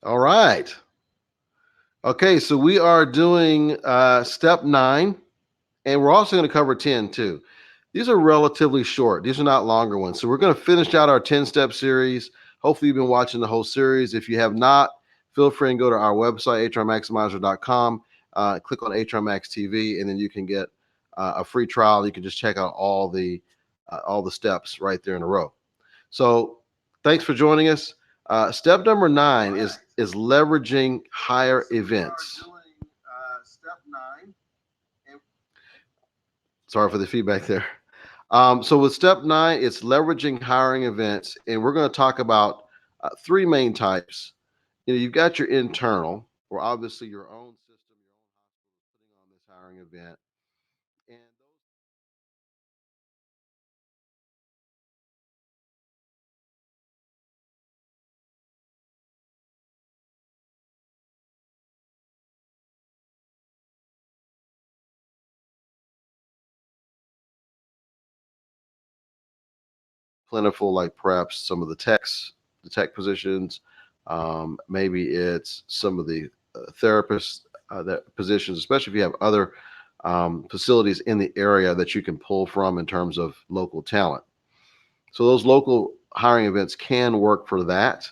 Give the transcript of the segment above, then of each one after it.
All right. Okay, so we are doing step 9, and we're also going to cover 10 too. These are relatively short, these are not longer ones. So we're going to finish out our 10-step series. Hopefully, you've been watching the whole series. If you have not, feel free and go to our website, hrmaximizer.com, click on HR Max TV, and then you can get a free trial. You can just check out all the steps right there in a row. So thanks for joining us. Step number 9 is leveraging higher events. Sorry for the feedback there. So with step 9, it's leveraging hiring events, and we're going to talk about three main types. You've got your internal, or obviously your own system, your own hospital is putting on this hiring event, and plentiful, like perhaps some of the tech positions. Maybe it's some of the therapists that positions, especially if you have other facilities in the area that you can pull from in terms of local talent. So those local hiring events can work for that.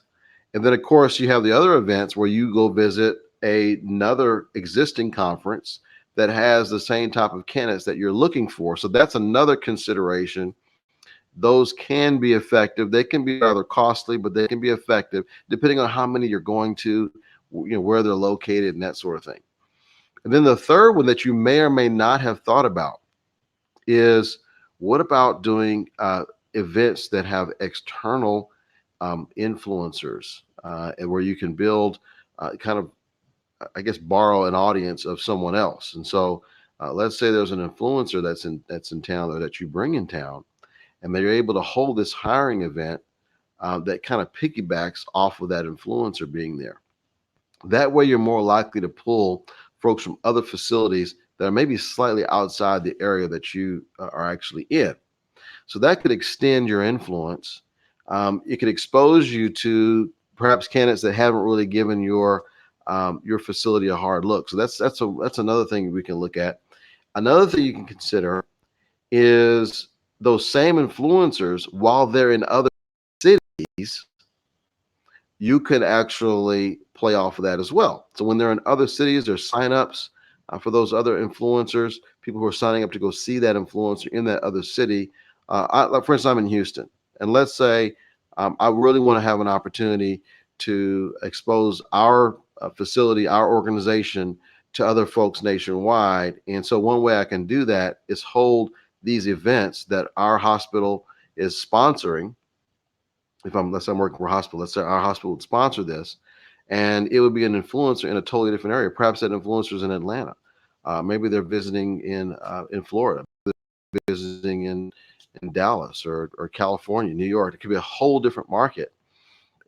And then, of course, you have the other events where you go visit another existing conference that has the same type of candidates that you're looking for. So that's another consideration. Those can be effective. They can be rather costly, but they can be effective depending on how many you're going to, where they're located, and that sort of thing. And then the third one that you may or may not have thought about is, what about doing events that have external influencers, and where you can build kind of, I guess, borrow an audience of someone else. And so, let's say there's an influencer that's in town, or that you bring in town, and they're able to hold this hiring event that kind of piggybacks off of that influencer being there. That way, you're more likely to pull folks from other facilities that are maybe slightly outside the area that you are actually in. So that could extend your influence. It could expose you to perhaps candidates that haven't really given your facility a hard look. So that's another thing we can look at. Another thing you can consider is those same influencers, while they're in other cities, you could actually play off of that as well. So when they're in other cities, there's signups for those other influencers, people who are signing up to go see that influencer in that other city. Like for instance, I'm in Houston, and let's say I really want to have an opportunity to expose our facility, our organization, to other folks nationwide. And so one way I can do that is hold these events that our hospital is sponsoring. If I'm Let's say I'm working for a hospital, let's say our hospital would sponsor this, and it would be an influencer in a totally different area. Perhaps that influencer is in Atlanta. Maybe they're visiting in Florida, visiting in Dallas or California, New York. It could be a whole different market.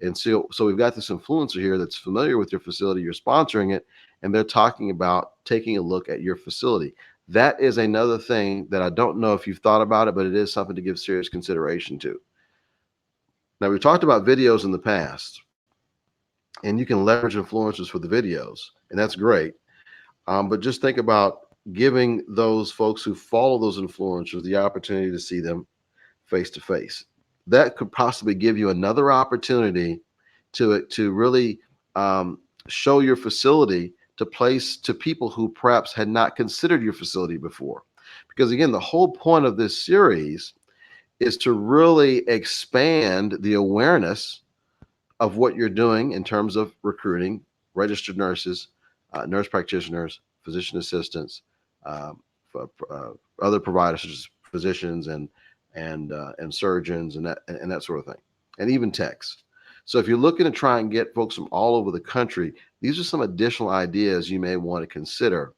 And so we've got this influencer here that's familiar with your facility. You're sponsoring it, and they're talking about taking a look at your facility. That is another thing that I don't know if you've thought about it, but it is something to give serious consideration to. Now, we've talked about videos in the past, and you can leverage influencers for the videos, and that's great. But just think about giving those folks who follow those influencers the opportunity to see them face to face. That could possibly give you another opportunity to really show your facility to place to people who perhaps had not considered your facility before. Because again, the whole point of this series is to really expand the awareness of what you're doing in terms of recruiting registered nurses, nurse practitioners, physician assistants, other providers such as physicians and surgeons and that sort of thing, and even techs. So if you're looking to try and get folks from all over the country, these are some additional ideas you may want to consider.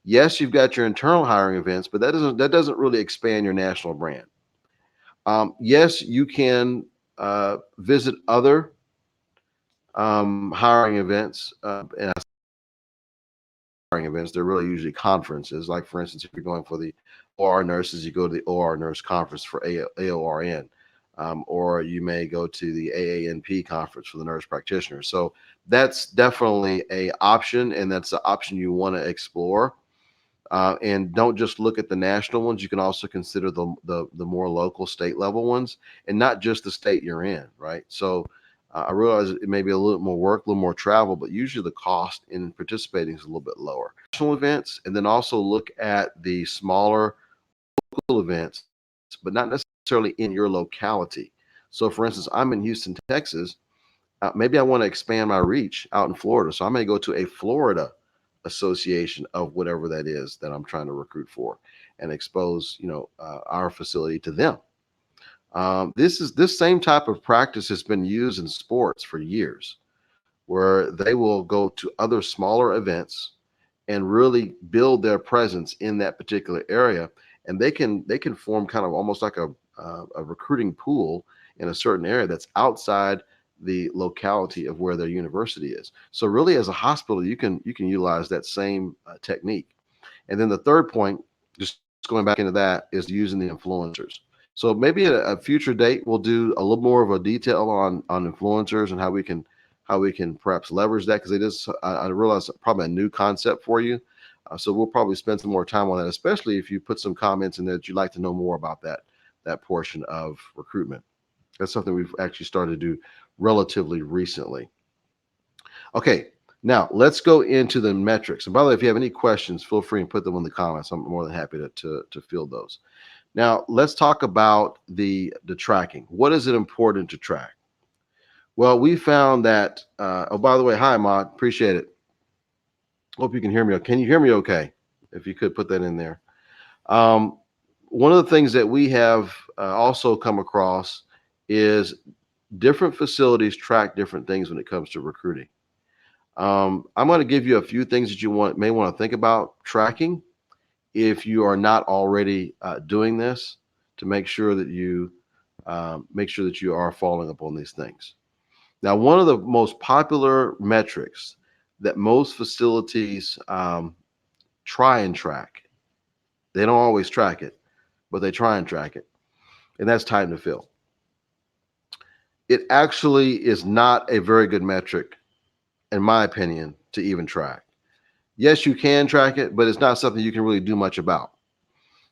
Yes, you've got your internal hiring events, but that doesn't really expand your national brand. Yes, you can visit other hiring events, and hiring events, they're really usually conferences. Like for instance, if you're going for the OR nurses, you go to the OR nurse conference for AORN. or you may go to the AANP conference for the nurse practitioners. So that's definitely a option, and that's the option you want to explore. And don't just look at the national ones. You can also consider the more local state level ones, and not just the state you're in, right? So I realize it may be a little more work, a little more travel, but usually the cost in participating is a little bit lower. National events, and then also look at the smaller local events, but not necessarily in your locality. So, for instance, I'm in Houston, Texas. Maybe I want to expand my reach out in Florida. So I may go to a Florida association of whatever that is that I'm trying to recruit for, and expose, our facility to them. This same type of practice has been used in sports for years, where they will go to other smaller events and really build their presence in that particular area, and they can form kind of almost like a recruiting pool in a certain area that's outside the locality of where their university is. So really, as a hospital, you can utilize that same technique. And then the third point, just going back into that, is using the influencers. So maybe at a future date, we'll do a little more of a detail on influencers and how we can perhaps leverage that, because it is, I realize, probably a new concept for you. So we'll probably spend some more time on that, especially if you put some comments in there that you'd like to know more about that portion of recruitment. That's something we've actually started to do relatively recently. Okay, now let's go into the metrics. And by the way, if you have any questions, feel free and put them in the comments. I'm more than happy to field those. Now let's talk about the tracking. What is it important to track? Well, we found that. Oh, by the way, hi, Maud. Appreciate it. Hope you can hear me. Can you hear me okay? If you could put that in there. Um, One of the things that we have also come across is different facilities track different things when it comes to recruiting. I'm going to give you a few things that may want to think about tracking if you are not already doing this, to make sure that you are following up on these things. Now, one of the most popular metrics that most facilities try and track, they don't always track it, but they try and track it, and that's time to fill. It actually is not a very good metric, in my opinion, to even track. Yes, you can track it, but it's not something you can really do much about,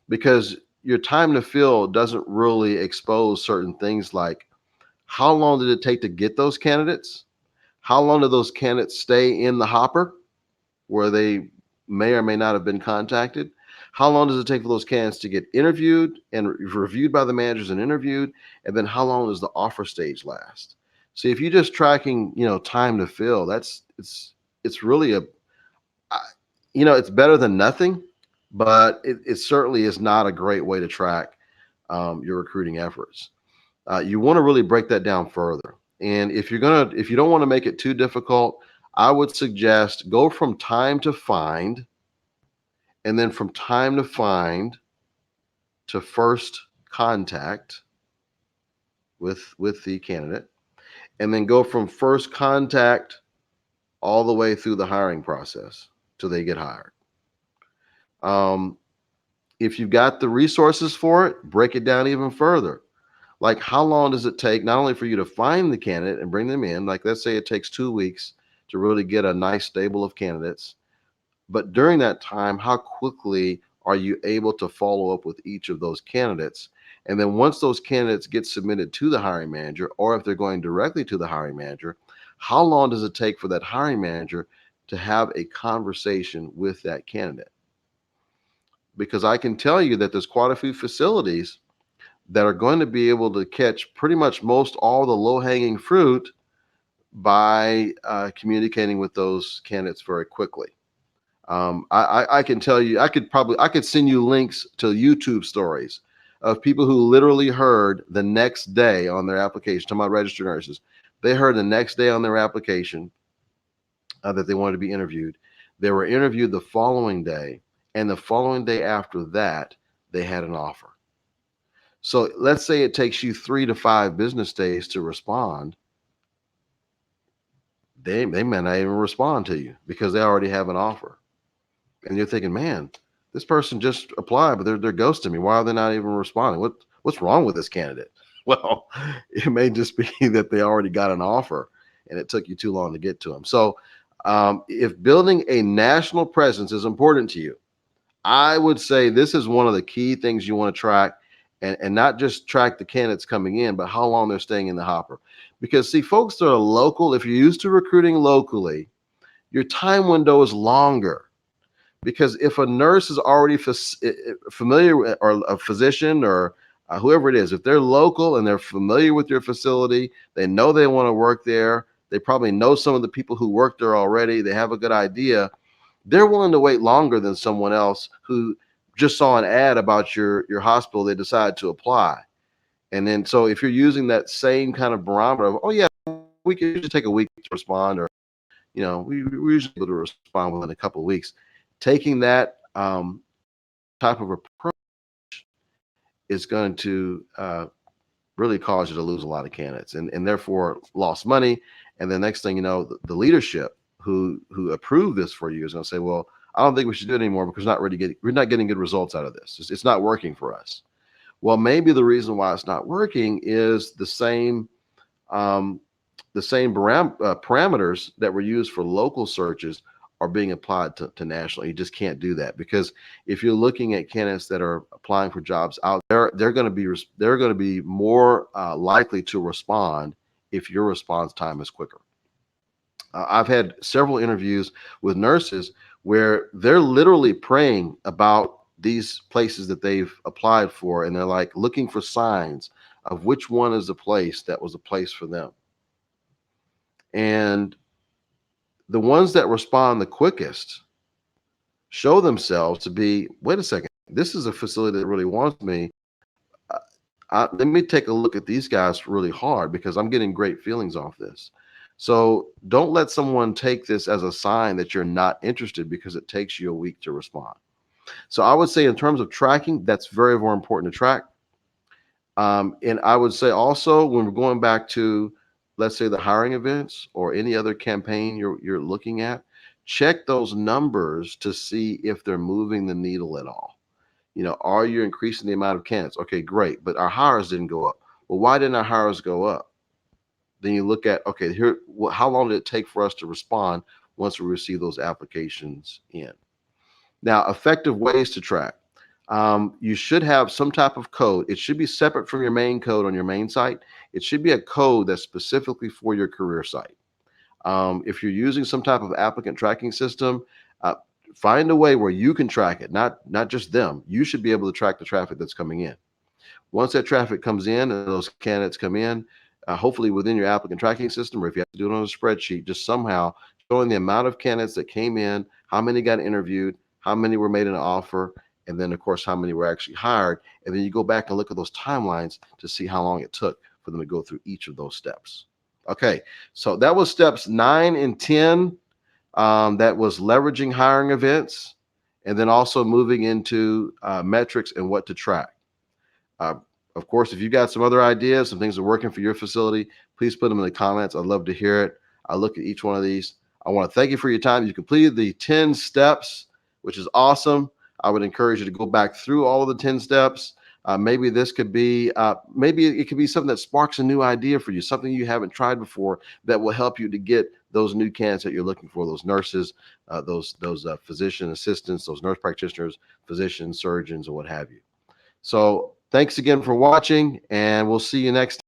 because your time to fill doesn't really expose certain things like how long did it take to get those candidates? How long did those candidates stay in the hopper where they may or may not have been contacted? How long does it take for those candidates to get interviewed and reviewed by the managers and interviewed? And then how long does the offer stage last? See, if you're just tracking, time to fill, it's really it's better than nothing, but it certainly is not a great way to track your recruiting efforts. You want to really break that down further. And if you don't want to make it too difficult, I would suggest go from time to find, and then from time to find to first contact with the candidate, and then go from first contact all the way through the hiring process till they get hired. Um, if you've got the resources for it, break it down even further. Like, how long does it take not only for you to find the candidate and bring them in, like let's say it takes 2 weeks to really get a nice stable of candidates, but during that time, how quickly are you able to follow up with each of those candidates? And then once those candidates get submitted to the hiring manager, or if they're going directly to the hiring manager, how long does it take for that hiring manager to have a conversation with that candidate? Because I can tell you that there's quite a few facilities that are going to be able to catch pretty much most all the low-hanging fruit by communicating with those candidates very quickly. I can tell you, I could send you links to YouTube stories of people who literally heard the next day on their application. Talking about registered nurses, they heard the next day on their application that they wanted to be interviewed. They were interviewed the following day, and the following day after that, they had an offer. So let's say it takes you 3 to 5 business days to respond. They may not even respond to you because they already have an offer. And you're thinking, man, this person just applied, but they're ghosting me. Why are they not even responding? What's wrong with this candidate? Well, it may just be that they already got an offer and it took you too long to get to them. So, if building a national presence is important to you, I would say this is one of the key things you want to track, and not just track the candidates coming in, but how long they're staying in the hopper. Because, see, folks that are local, if you're used to recruiting locally, your time window is longer. Because if a nurse is already familiar with, or a physician, or whoever it is, if they're local and they're familiar with your facility, they know they want to work there, they probably know some of the people who work there already, they have a good idea, they're willing to wait longer than someone else who just saw an ad about your hospital, they decide to apply. And then, so if you're using that same kind of barometer of, oh yeah, we can usually take a week to respond, or we usually able to respond within a couple of weeks. Taking that type of approach is going to really cause you to lose a lot of candidates, and therefore lost money. And the next thing you know, the leadership who approved this for you is going to say, well, I don't think we should do it anymore because we're not getting good results out of this. It's not working for us. Well, maybe the reason why it's not working is um, the same parameters that were used for local searches are being applied to national. You just can't do that, because if you're looking at candidates that are applying for jobs out there, they're going to be more likely to respond if your response time is quicker. I've had several interviews with nurses where they're literally praying about these places that they've applied for, and they're like looking for signs of which one is the place that was a place for them. And the ones that respond the quickest show themselves to be, wait a second, this is a facility that really wants me. Uh, let me take a look at these guys really hard because I'm getting great feelings off this. So don't let someone take this as a sign that you're not interested because it takes you a week to respond. So I would say, in terms of tracking, that's very, very important to track. And I would say also, when we're going back to, let's say, the hiring events or any other campaign you're looking at, check those numbers to see if they're moving the needle at all. Are you increasing the amount of candidates? Okay, great, but our hires didn't go up. Well, why didn't our hires go up? Then you look at, okay, here, how long did it take for us to respond once we receive those applications in? Now, effective ways to track. You should have some type of code. It should be separate from your main code on your main site. It should be a code that's specifically for your career site. If you're using some type of applicant tracking system, uh, find a way where you can track it, not just them. You should be able to track the traffic that's coming in. Once that traffic comes in and those candidates come in, hopefully within your applicant tracking system, or if you have to do it on a spreadsheet, just somehow showing the amount of candidates that came in, how many got interviewed, how many were made an offer, and then of course how many were actually hired. And then you go back and look at those timelines to see how long it took for them to go through each of those steps. Okay, so that was steps 9 and 10. That was leveraging hiring events, and then also moving into metrics and what to track. Uh, of course, if you got some other ideas, some things that are working for your facility, please put them in the comments. I'd love to hear it. I look at each one of these. I want to thank you for your time. You completed the 10 steps, which is awesome. I would encourage you to go back through all of the 10 steps. Maybe this could be, maybe it could be something that sparks a new idea for you, something you haven't tried before that will help you to get those new candidates that you're looking for, those nurses, those physician assistants, those nurse practitioners, physicians, surgeons, or what have you. So thanks again for watching, and we'll see you next time.